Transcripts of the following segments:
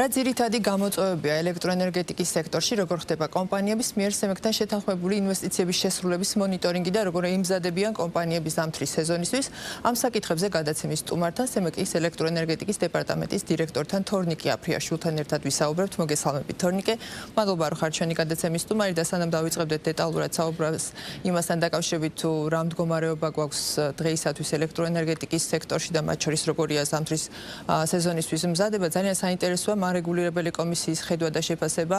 რა ძირითადი გამოწვევებია ელექტროენერგეტიკის სექტორში, როგორ ხდება კომპანიების მიერ სემეკთან შეთანხმებული ინვესტიციების შესრულების მონიტორინგი და როგორ ეიმზადებიან კომპანიების ზამთრის სეზონისთვის. ამ საკითხებზე გადაცემის სტუმართან სემეკის ელექტროენერგეტიკის დეპარტამენტის დირექტორთან თორნიკე აფრიაშვილთან ერთად ვისაუბრებთ. მოგესალმებით თორნიკე. მადლობა რომ ხართ ჩვენი გადაცემის სტუმარი და სანამ დავიწყებდეთ დეტალურად საუბრას იმასთან დაკავშირებით თუ რა მდგომარეობა გვაქვს დღეისათვის ელექტროენერგეტიკის სექტორში და მათ შორის როგორია ზამთრის სეზონისთვის მზადება, ძალიან საინტერესოა მარეგულირებელი კომისიის ხედვა და შეფასება,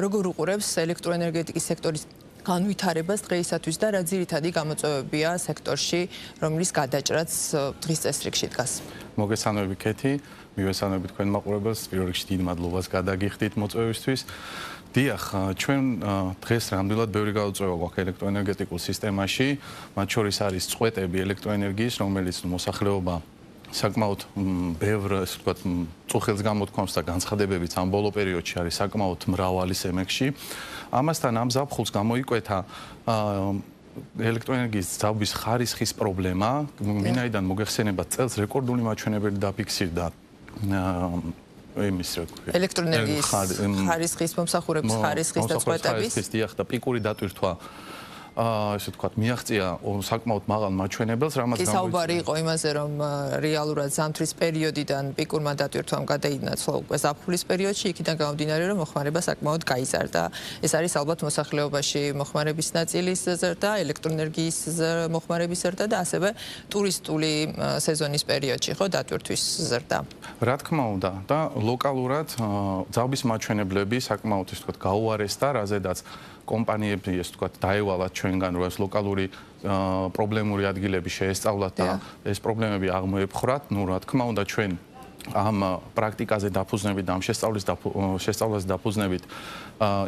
როგორ უყურებს ელექტროენერგეტიკის სექტორის განვითარებას დღეისათვის და რა ძირითადი გამოწვევებია სექტორში, რომლის გადაჭრაც დღის წესრიგში დგას. მოგესალმებით კეთი, მივესალმებით თქვენ მაყურებელს, პირველ რიგში დიდ მადლობას გადაგიხდით მოწვევისთვის. დიახ, ჩვენ დღეს რამდენად ბევრი გამოწვევა გვაქვს ელექტროენერგეტიკულ სისტემაში, მათ შორის არის წყვეტები ელექტროენერგიის, რომელიც მოსახლეობა საკმაოდ ბევრ, ასე ვთქვათ, წუხილს გამოთქვამს და განცხადებებიც ამ ბოლო პერიოდში არის საკმაოდ მრავალი სემექსში. ამასთან ამ ზაფხულს გამოიკვეთა ელექტროენერგიის ძაბვის ხარისხის პრობლემა, ვინაიდან მოგეხსენებათ წელს რეკორდული მაჩვენებელი დაფიქსირდა ელექტროენერგიის ხარისხის მომსახურების ხარისხის და წყვეტების და პიკური დატვირთვა ესე ვთქვათ, მიაღწია საკმაოდ მაღალ მაჩვენებელს, რამაც საუბარი იყო იმაზე, რომ რეალურად ზამთრის პერიოდიდან პიკურმა დატვირთვამ გადაიდნაცვლა უკვე ზაფხულის პერიოდში, იქიდან გამომდინარე, რომ მოხმარება საკმაოდ გაიზარდა. ეს არის ალბათ მოსახლეობაში მოხმარების ნაწილის ზრდა, ელექტროენერგიის მოხმარების ზრდა და ასევე ტურისტული სეზონის პერიოდში, ხო, დატვირთვის ზრდა. რა თქმა უნდა, და ლოკალურად ძაბვის მაჩვენებლები საკმაოდ ისე ვთქვათ, გაუარესდა, რაზედაც კომპანიები ესე ვთქვათ დაევალათ ჩვენგან რომ ეს ლოკალური პრობლემური ადგილები შეესწავლათ და ეს პრობლემები აღმოეფხრათ. ნუ რა თქმა უნდა ჩვენ ამ პრაქტიკაზე დაფუძნებით და ამ შესწავლაზე დაფუძნებით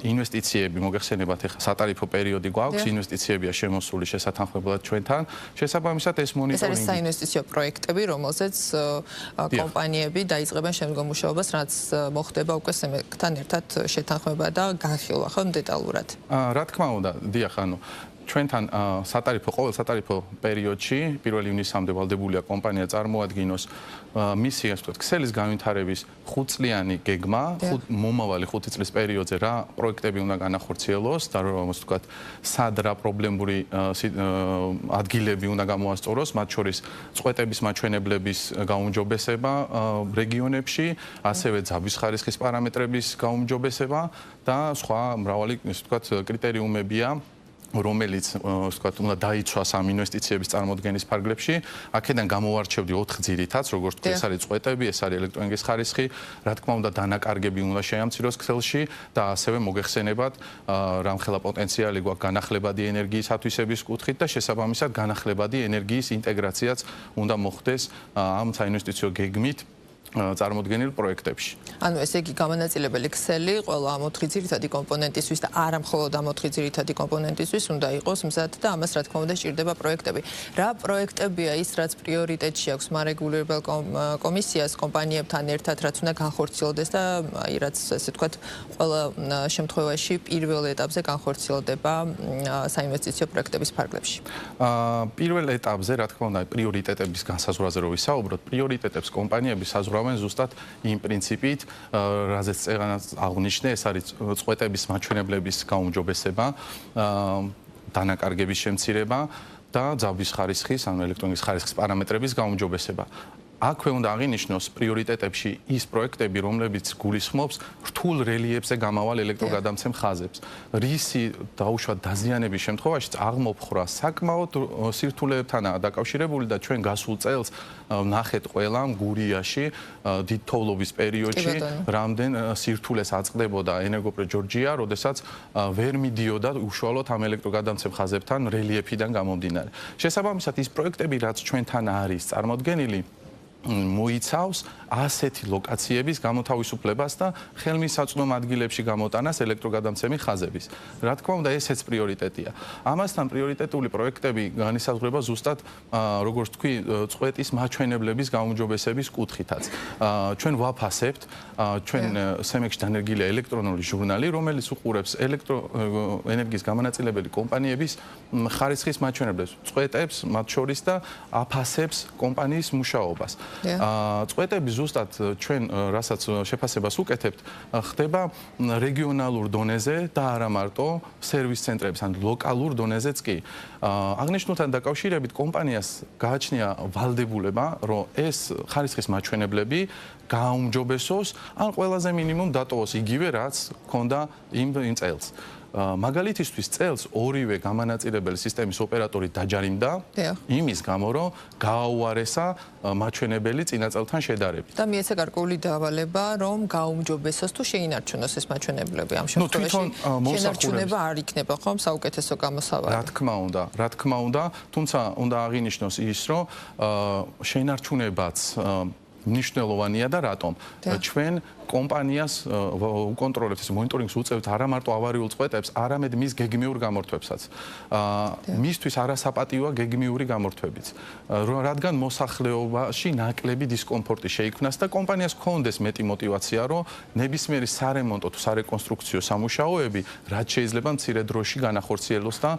ინვესტიციები მოგეხსენებათ ახლა სატარიფო პერიოდი გვაქვს, ინვესტიციებია შემოსული შესათანხმებლად ჩვენთან. შესაბამისად ეს მონიტორინგი ეს არის საინვესტიციო პროექტები, რომელზეც კომპანიები დაიწყებენ შემდგომ მუშაობას, რაც მოხდება უკვე სემეკთან ერთად შეთანხმება და განხილვა, ხო, დეტალურად. რა თქმა უნდა, დიახ, ანუ ჩვენთან ყოველ სატარიფო პერიოდში 1 ივნისამდე ვალდებულია კომპანია წარმოადგინოს მისი ასე ვთქვათ ქსელის განვითარების 5-წლიანი გეგმა, მომავალი 5 წლის პერიოდზე რა პროექტები უნდა განახორციელოს და რომ ასე ვთქვათ სად რა პრობლემური ადგილები უნდა გამოასწოროს, მათ შორის წყვეტების მაჩვენებლების გაუმჯობესება რეგიონებში, ასევე ძაბვის ხარისხის პარამეტრების გაუმჯობესება და სხვა მრავალი ასე ვთქვათ კრიტერიუმებია რომელიც ვთქვათ უნდა დაიცვას ამ ინვესტიციების წარმოდგენის ფარგლებში. აქედან გამოვარჩევდი 4 ძირითადს, როგორც თქვი, ეს არის წყვეტები, ეს არის ელექტროენერგიის ხარისხი, რა თქმა უნდა დანაკარგები უნდა შეამციროს ქსელში და ასევე მოგეხსენებათ რამხელა პოტენციალი გვაქვს განახლებადი ენერგიის ათვისების კუთხით და შესაბამისად განახლებადი ენერგიის ინტეგრაციაც უნდა მოხდეს ამ საინვესტიციო გეგმით წარმოდგენილ პროექტებში. ანუ ესე იგი გამონაწილებელი ქსელი ყველა ამ 4 ძირითადი კომპონენტისთვის და არა მხოლოდ ამ 4 ძირითადი კომპონენტისთვის უნდა იყოს მზად და ამას რა თქმა უნდა სჭირდება პროექტები. რა პროექტებია ის, რაც პრიორიტეტში აქვს მარეგულირებელ კომისიას კომპანიებთან ერთად, რაც უნდა განხორციელდეს და აი რაც ესე ვთქვათ ყველა შემთხვევაში პირველ ეტაპზე განხორციელდება საინვესტიციო პროექტების ფარგლებში. პირველ ეტაპზე რა თქმა უნდა პრიორიტეტების განსაზღვრაზე რო ვისაუბროთ, პრიორიტეტებს კომპანიები საზღვრავენ ზუსტად იმ პრინციპით, რაზეც წეგანაც აღნიშნე, ეს არის წყვეტების მაჩვენებლების გაუმჯობესება, დანაკარგების შემცირება და ძაბვის ხარისხის, ანუ ელექტროენერგიის ხარისხის პარამეტრების გაუმჯობესება. აქვე უნდა აღინიშნოს პრიორიტეტებში ის პროექტები, რომლებიც გულისხმობს რთულ რელიეფზე გამავალ ელექტროგადამცემ ხაზებს. რისი დაუშვათ დაზიანების შემთხვევაში აღმოფხრა საკმაოდ სირთულეებთანაა დაკავშირებული და ჩვენ გასულ წელს ნახეთ ყველამ გურიაში დიდ თოვლობის პერიოდში რამდენ სირთულეს აწყდებოდა ენერგოპრე ჯორჯია, როდესაც ვერ მიდიოდა უშუალოდ ამ ელექტროგადამცემ ხაზებთან რელიეფიდან გამომდინარე. შესაბამისად ის პროექტები, რაც ჩვენთან არის წარმოდგენილი, მოიცავს ასეთი ლოკაციების გამოთავისუფლებას და ხელმისაწვდომ ადგილებში გამოტანას ელექტროგადამცემი ხაზების. რა თქმა უნდა, ესეც პრიორიტეტია. ამასთან პრიორიტეტული პროექტები განისაზღვრება ზუსტად, როგორც თქვი, წყვეტის მაჩვენებლების გაუმჯობესების კუთხითაც. ჩვენ ვაფასებთ, ჩვენ სემექსში დანერგილია ელექტრონული ჟურნალი, რომელიც უყურებს ელექტროენერგიის გამონაწილებელი კომპანიების ხარისხის მაჩვენებლებს, წყვეტებს, მათ შორის და აფასებს კომპანიის მუშაობას. წვეტები ზუსტად ჩვენ რასაც შეფასებას უკეთებთ, ხდება რეგიონალურ დონეზე და არა მარტო სერვის ცენტრების ან ლოკალურ დონეზეც კი. აღნიშნულთან დაკავშირებით კომპანიას გააჩნია ვალდებულება, რომ ეს ხარისხის მაჩვენებლები გააუმჯობესოს ან ყველაზე მინიმუმ დატოვოს იგივე რაც ჰქონდა იმ წელს. მაგალითისთვის წელს ორივე გამანაწილებელი სისტემის ოპერატორი დაჯარიმდა იმის გამო, რომ გააუარესა მაჩვენებელი წინა წელთან შედარებით. და მიეცა გარკვეული დავალება, რომ გაუმჯობესოს თუ შეინარჩუნოს ეს მაჩვენებლები. ამ შემთხვევაში შენარჩუნება არ იქნება ხომ საუკეთესო გამოსავალი. რა თქმა უნდა, თუმცა უნდა აღინიშნოს ის, რომ შენარჩუნებაც მნიშვნელოვანია და რატომ? ჩვენ კომპანიას უკონტროლებთ ეს მონიტორინგს უწევთ არა მარტო ავარიულ წვეტებს, არამედ მის გეგმიურ გამორთვებსაც. მისთვის არასაპატიოა გეგმიური გამორთვებიც. რადგან მოსახლეობაში ნაკლები დისკომფორტი შეიქმნას და კომპანიას ჰქონდეს მეტი мотиваცია, რომ ნებისმიერი სარემონტო თუ სარეკონსტრუქციო სამუშაოები რაც შეიძლება მცირე დროში განახორციელოს და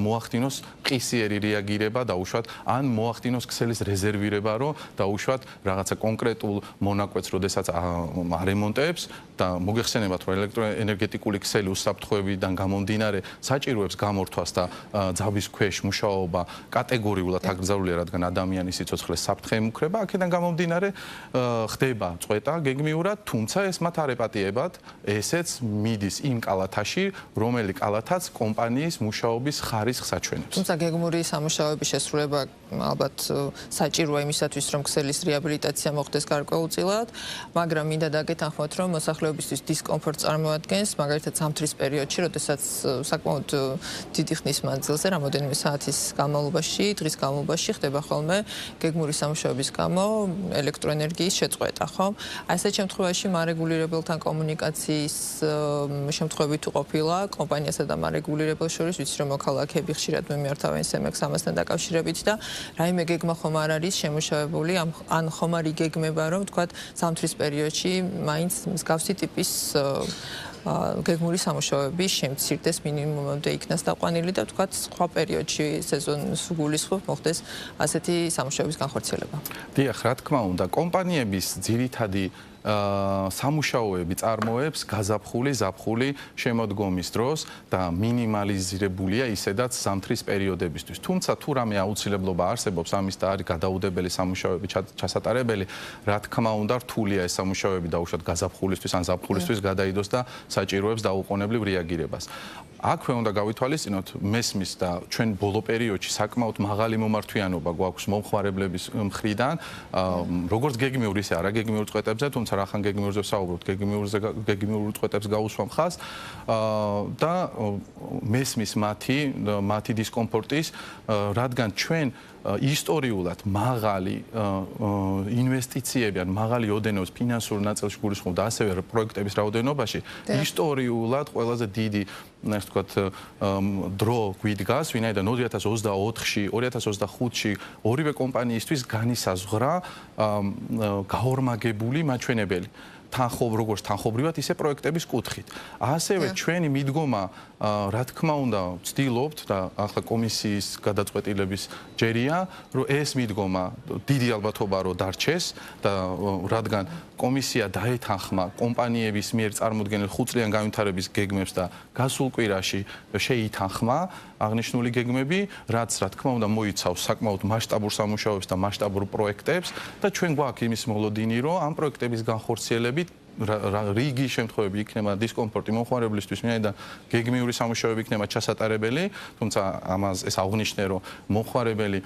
მოახდინოს ყისიერი რეაგირება დაუშვათ ან მოახდინოს ქსელის რეზერვირება, რომ დაუშვათ რაღაცა კონკრეტულ მონაკვეთს, როდესაც არემონტებს და მოგეხსენებათ, რომ ელექტროენერგეტიკული ქსელი უსაფრთხოებიდან გამომდინარე საჭიროებს გამორთვას და ძაბვის ქვეშ მუშაობა კატეგორიულად აკრძალულია, რადგან ადამიანის სიცოცხლეს საფრთხე ემუქრება, აქედან გამომდინარე ხდება წვეტა გეგმიურად, თუმცა ეს მათ არ ეპატიებათ, ესეც მიდის იმ კალათაში, რომელი კალათაც კომპანიის მუშაობის ხარისხს აჩვენებს. თუმცა გეგმური სამუშაოების შესრულება ალბათ საჭიროა იმისათვის, რომ ქსელის რეაბილიტაცია მოხდეს გარკვეულწილად, მაგრამ მინდა დაგეთანხმოთ, რომ მოსახლეობისთვის დისკომფორტს წარმოადგენს, მაგალითად ზამთრის პერიოდში, როდესაც საკმაოდ დიდი ხნის მანძილზე, რამოდენიმე საათის განმავლობაში, დღის განმავლობაში ხდება ხოლმე გეგმური სამუშაოების გამო ელექტროენერგიის შეწყვეტა, ხო? ასეთ შემთხვევაში მარეგულირებელთან კომუნიკაციის შემთხვევები თუ ყოფილა კომპანიასა და მარეგულირებელს შორის, ვიცი რომ მოქალაქეები ხშირად მიმართავენ სემექს ამასთან დაკავშირებით და რაიმე გეგმა ხომ არ არის შემუშავებული, ან ხომ არ იგეგმება, რომ თქვათ ზამთრის პერიოდში მაინც მსგავსი ტიპის გეგმური სამუშაოები შემცირდეს მინიმუმამდე იქნას დაყვანილი და თქვათ სხვა პერიოდში სეზონის გულისხმობ მოხდეს ასეთი სამუშაოების განხორციელება. დიახ, რა თქმა უნდა, კომპანიების ძირითადი სამუშაოები წარმოებს გაზაფხული შემოდგომის დროს და მინიმალიზირებულია ისედაც ზამთრის პერიოდებისთვის. თუმცა თუ რამე აუცილებლობა არსებობს ამის და არის გადაუდებელი სამუშაოები ჩასატარებელი, რა თქმა უნდა, რთულია ეს სამუშაოები დაუშვათ გაზაფხულისთვის ან ზაფხულისთვის გადაიდოს და საჭიროებს დაუყოვნებლივ რეაგირებას. აქვე უნდა გავითვალისწინოთ მესმის და ჩვენ ბოლო პერიოდში საკმაოდ მაღალი მომართვიანობა გვაქვს მომხმარებლების მხრიდან, როგორც გეგმიურ ისე არაგეგმიურ წვეტებზე, თუმცა რახან გეგმიურზე ვსაუბრობთ, გეგმიურ წვეტებს გაუსვამ ხაზ და მესმის მათი დისკომფორტის, რადგან ჩვენ ისტორიულად მაღალი ინვესტიციები ან მაღალი ოდენობის ფინანსურ ნაწილში გულისხმობ და ასევე პროექტების რაოდენობაში ისტორიულად ყველაზე დიდი ასე ვთქვათ დრო გვიდგას, ვინაიდან 2024-ში, 2025-ში ორივე კომპანიისთვის განისაზღვრა გაორმაგებული მაჩვენებელი. როგორც თანხობრივად, ისე პროექტების კუთხით. ასევე ჩვენი მიდგომა, რა თქმა უნდა, ვცდილობთ და ახლა კომისიის გადაწყვეტილების ჯერია, რომ ეს მიდგომა დიდი ალბათობა რომ დარჩეს და რადგან კომისია დაეთანხმა კომპანიების მიერ წარმოდგენილ 5 წლიან განვითარების გეგმებს და გასულ კვირაში შეითანხმა აღნიშნული გეგმები, რაც რა თქმა უნდა მოიცავს საკმაოდ მასშტაბურ სამუშაოებს და მასშტაბურ პროექტებს და ჩვენ გვაქვს იმის მოლოდინი, რომ ამ პროექტების განხორციელებით რიგი შემთხვევები იქნება დისკომფორტი მომხმარებლისთვის, ვინაიდან გეგმიური სამუშაოები იქნება ჩასატარებელი, თუმცა ამას ეს აღნიშნე, რომ მომხმარებელი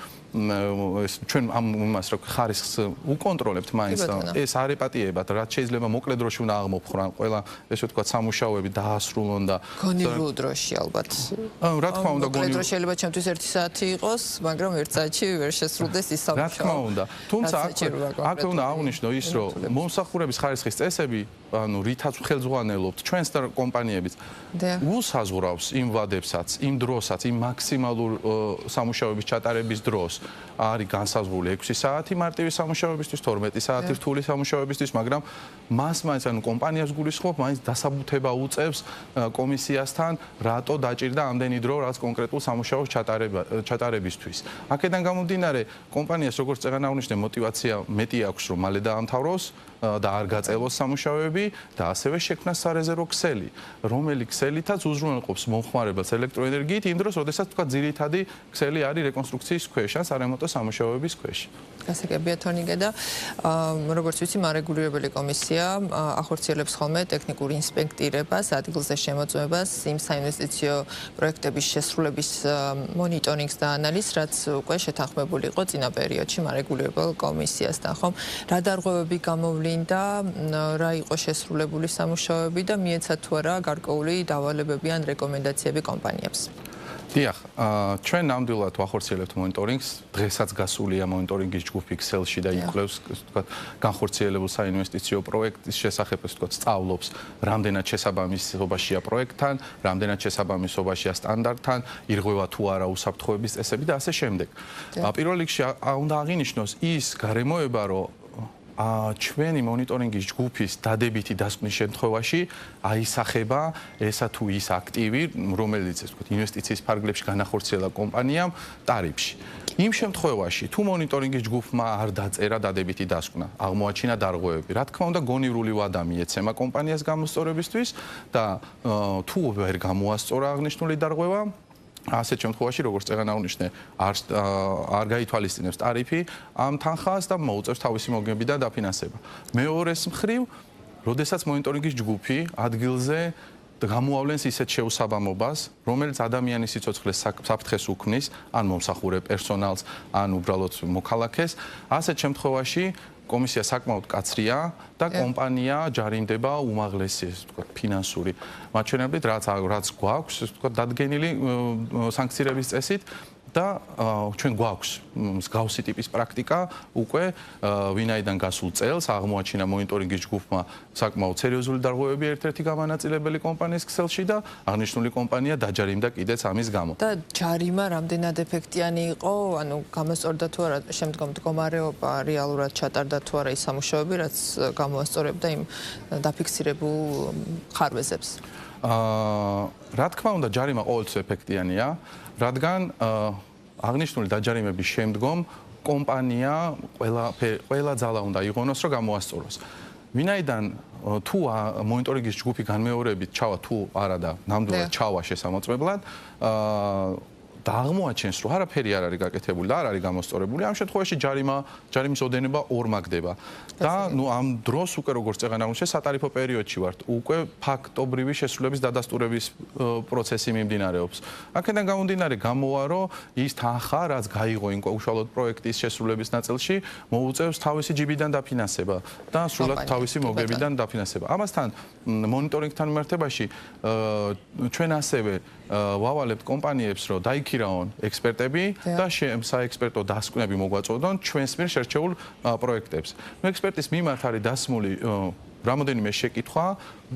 ჩვენ ამას რა ხარისხს უკონტროლებთ მაინც და ეს არ ეპატიებათ, რაც შეიძლება მოკლე დროში უნდა აღმოფხრან, ყველა ესე ვთქვათ სამუშაოები დაასრულონ და გონივრულ დროში ალბათ. რა თქმა უნდა, მოკლე დრო შეიძლება ჩემთვის 1 საათი იყოს, მაგრამ 1 საათში ვერ შესრულდეს ის სამუშაო. რა თქმა უნდა, თუმცა აქვე უნდა აღნიშნო ის, რომ მომსახურების ხარისხის წესები სტრუქტურული ანუ რითაც ხელმძღვანელობთ ჩვენს და კომპანიებიც უსაზღვრავს იმ ვადებსაც, იმ დროსაც, იმ მაქსიმალურ სამუშაოების ჩატარების დროს არის განსაზღვრული 6 საათი მარტივი სამუშაოებისთვის, 12 საათი რთული სამუშაოებისთვის, მაგრამ მას მაინც ანუ კომპანიას გულისხმობ, მაინც დასაბუთება უწევს კომისიასთან, რატო დაჭირდა ამდენი დრო რაც კონკრეტულ სამუშაოს ჩატარებისთვის. აქედან გამომდინარე, კომპანიას როგორც წეგან აღნიშნე, мотиваცია მეტი აქვს, რომ მალე დაამთავროს და არ გაწევოს სამუშაოები და ასევე შექმნას სარეზერვო ქსელი, რომელიც ქსელითაც უზრუნველყოფს მომხმარებელს ელექტროენერგიით იმ დროს, როდესაც თქვა ძირითადი ქსელი არის რეკონსტრუქციის ქვეშ ან სარემონტო სამუშაოების ქვეშ. გასაგებია თორნიკე და როგორც ვიცი, მარეგულირებელი კომისია ახორციელებს ხოლმე ტექნიკურ ინსპექტირებას, ადგილზე შემოწმებას, იმ საინვესტიციო პროექტების შესრულების მონიტორინგს და ანალიზს, რაც უკვე შეთანხმებული იყო წინა პერიოდში მარეგულირებელ კომისიასთან, ხომ? რა დარღვევები გამოვლინდა, რა იყო შესრულებული სამუშაოები და მიეცათ თუ არა გარკვეული დავალებები ან რეკომენდაციები კომპანიებს? დიახ, ჩვენ ნამდვილად ვახორციელებთ მონიტორინგს, დღესაც გასულია მონიტორინგის ჯგუფი ქსელში და იკვლევს, ვთქვათ, განხორციელებულ საინვესტიციო პროექტის შესახებ, ვთქვათ, სწავლობს, რამდენად შესაბამისობაშია პროექტთან, რამდენად შესაბამისობაშია სტანდარტთან, ირღვევა თუ არა უსაფრთხოების წესები და ასე შემდეგ. პირველ რიგში უნდა აღინიშნოს ის გარემოება, რომ ჩვენი მონიტორინგის ჯგუფის დადებითი დასკვნის შემთხვევაში აისახება ესა თუ ის აქტივი, რომელიც ეს ვთქვათ ინვესტიციის ფარგლებში განახორციელა კომპანიამ ტარიფში. იმ შემთხვევაში თუ მონიტორინგის ჯგუფმა არ დაწერა დადებითი დასკვნა, აღმოაჩინა დარღვევები, რა თქმა უნდა გონივრული ვადა მიეცემა კომპანიას გამოსწორებისთვის და თუ ვერ გამოასწორა აღნიშნული დარღვევა ასეთ შემთხვევაში, როგორც წეგან აღნიშნე, არ გაითვალისწინებს ტარიფი ამ თანხას და მოუწევს თავისი მოგებიდან დაფინანსება. მეორეს მხრივ, როდესაც მონიტორინგის ჯგუფი ადგილზე გამოავლენს ისეთ შეუსაბამობას, რომელიც ადამიანის სიცოცხლეს საფრთხეს უქმნის, ან მომსახურე პერსონალს, ან უბრალოდ მოქალაქეს, ასეთ შემთხვევაში კომისია საკმაოდ კაცრია და კომპანია ჯარიმდება უმაღლესი, ვთქვათ, ფინანსური მაჩვენებლით, რაც გვაქვს, ვთქვათ, დადგენილი სანქციების წესით და ჩვენ გვაქვს მსგავსი ტიპის პრაქტიკა უკვე ვინაიდან გასულ წელს აღმოაჩინა მონიტორინგის ჯგუფმა საკმაოდ სერიოზული დარღვევები ერთ-ერთი გამანაწილებელი კომპანიის ქსელში და აღნიშნული კომპანია დაჯარიმდა კიდეც ამის გამო. და ჯარიმა რამდენად ეფექტიანი იყო, ანუ გამოსწორდა თუ არა შემდგომ მდგომარეობა, რეალურად ჩატარდა თუ არა ის სამუშაოები, რაც გამოასწორებდა იმ დაფიქსირებულ ხარვეზებს? რა თქმა უნდა, ჯარიმა ყოველთვის ეფექტიანია, რადგან აღნიშნული დაჯარიმების შემდგომ კომპანია ყველა ძალა უნდა იღონოს, რომ გამოასწოროს. ვინაიდან თუ მონიტორინგის ჯგუფი განმეორებით ჩავა თუ არა და ნამდვილად ჩავა შესამოწმებლად, და აღმოაჩენს, რომ არაფერი არ არის გაკეთებული და არ არის გამოსწორებული, ამ შემთხვევაში ჯარიმის ოდენება ორმაგდება. და ამ დროს უკვე როგორც წეგან აღნიშნე, სატარიფო პერიოდში ვართ, უკვე ფაქტობრივი შესრულების დადასტურების პროცესი მიმდინარეობს. აქედან გამომდინარე გამოვა, რომ ის თანხა, რაც გაიღო იმ უშუალოდ პროექტის შესრულების ნაწილში, მოუწევს თავისი ჯიბიდან დაფინანსება და სრულად თავისი მოგებიდან დაფინანსება. ამასთან მონიტორინგთან მიმართებაში ჩვენ ასევე ვავალებთ კომპანიებს, რომ დაიქირაონ ექსპერტები და საექსპერტო დასკვნები მოგვაწოდონ ჩვენს მიერ შერჩეულ პროექტებს. ექსპერტის მიმართ არის დასმული რამოდენიმე შეკითხვა,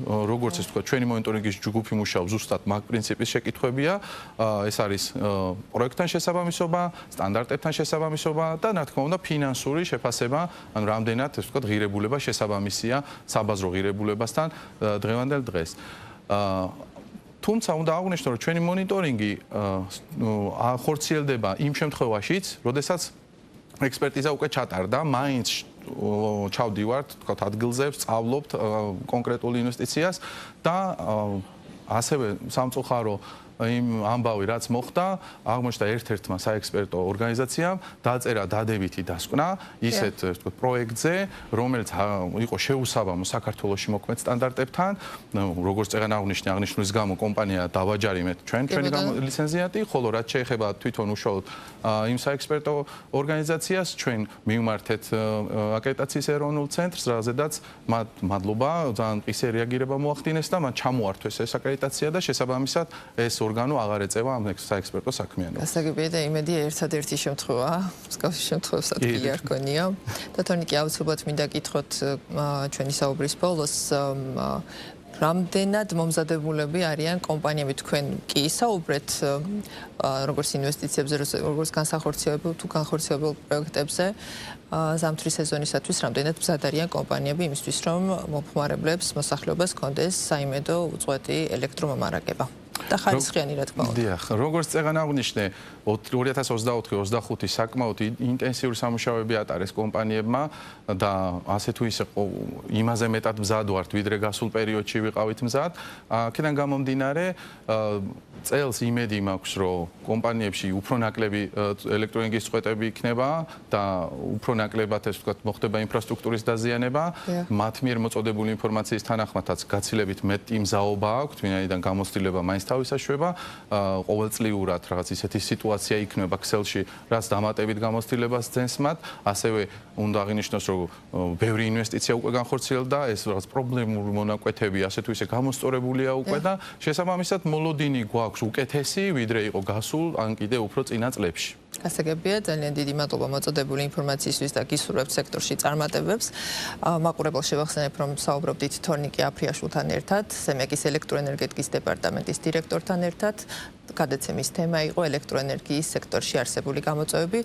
როგორც ეს თქვა, ჩვენი მონიტორინგის ჯგუფი მუშაობს ზუსტად მაგ პრინციპის შეკითხვებია, ეს არის პროექტთან შესაბამისობა, სტანდარტებთან შესაბამისობა და რა თქმა უნდა ფინანსური შეფასება, ანუ რამდენად ეს თქვა ღირებულება შესაბამისია საბაზრო ღირებულებასთან დღევანდელ დღეს. თუმცა უნდა აღვნიშნო, რომ ჩვენი მონიტორინგი ახორციელდება იმ შემთხვევაშიც, როდესაც ექსპერტიზა უკვე ჩატარდა, მაინც ჩავდივართ, თქვათ, ადგილზე, ვსწავლობთ კონკრეტულ ინვესტიციას და ასევე სამწუხარო იმ ამბავი რაც მოხდა, აღმოჩნდა ერთ-ერთმა საექსპერტო ორგანიზაციამ დაწერა დადებითი დასკვნა ისეთ ვთქვათ პროექტზე, რომელიც იყო შეუსაბამო საქართველოში მოქმედ სტანდარტებთან, როგორც წეგან აღნიშნე, აღნიშნულის გამო კომპანია დავაჯარიმეთ ჩვენი ლიცენზიატი, ხოლო რაც შეეხება თვითონ უშუალოდ იმ საექსპერტო ორგანიზაციას, ჩვენ მივმართეთ აკრედიტაციის ეროვნულ ცენტრს, რაზედაც მათ მადლობა, ძალიან მყისე რეაგირება მოახდინეს და მათ ჩამოართვეს ეს აკრედიტაცია და შესაბამისად ეს ორგანო აღარ ეწევა ამ საექსპერტო საქმიანობას. გასაგებია და იმედია ერთადერთი შემთხვევაა, მსგავსი შემთხვევებსაც კი არ გქონია. და თორნიკე აუცილებლად მინდა გითხოთ ჩვენი საუბრის ბოლოს რამდენად მომზადებულები არიან კომპანიები თქვენ კი საუბრეთ როგორც ინვესტიციებზე, როგორც განსახორციელებელ თუ განხორციელებელ პროექტებზე ზამთრის სეზონისათვის რამდენად მზად არიან კომპანიები იმისთვის რომ მომხმარებლებს მოსახლეობას კონდეს საიმედო უწყვეტი ელექტრომომარაგება და ხარისხიანი რა თქმა უნდა. დიახ, როგორც წეგან აღნიშნე 2024-25 საკმაოდ ინტენსიური სამუშაოები ატარეს კომპანიებმა და ასე თუ ისე იმაზე მეტად მზად ვართ, ვიდრე გასულ პერიოდში ვიყავით მზად. აქედან გამომდინარე, წელს იმედი მაქვს, რომ კომპანიებში უფრო ნაკლები ელექტროენერგიის წყვეტები იქნება და უფრო ნაკლებად ეს ვთქვათ მოხდება ინფრასტრუქტურის დაზიანება. მათ მიერ მოწოდებული ინფორმაციის თანახმადაც გაცილებით მეტი მზაობა აქვთ, ვინაიდან გამოცდილება მაინც თავისაშვება, ყოველწლიურად რაღაც ისეთი სიტუაცია იქნება ქსელში, რაც დამატებით გამოცდილებას ძენს მათ, ასევე უნდა აღინიშნოს, რომ ბევრი ინვესტიცია უკვე განხორციელდა, ეს რაღაც პრობლემური მონაკვეთები ასე თუ ისე გამოსწორებულია უკვე და შესაბამისად მოლოდინი გვაქვს უკეთესი, ვიდრე იყო გასულ ან კიდე უფრო წინა წლებში. გასაგებია, ძალიან დიდი მადლობა მოწოდებული ინფორმაციისთვის და გისურვებთ სექტორში წარმატებებს. მაყურებელს შევახსენებ, რომ საუბრობდით თორნიკე აფრიაშვილთან ერთად, სემეკის ელექტროენერგეტიკის დეპარტამენტის დირექტორთან ერთად. გადაცემის თემა იყო ელექტროენერგიის სექტორში არსებული გამოწვევები.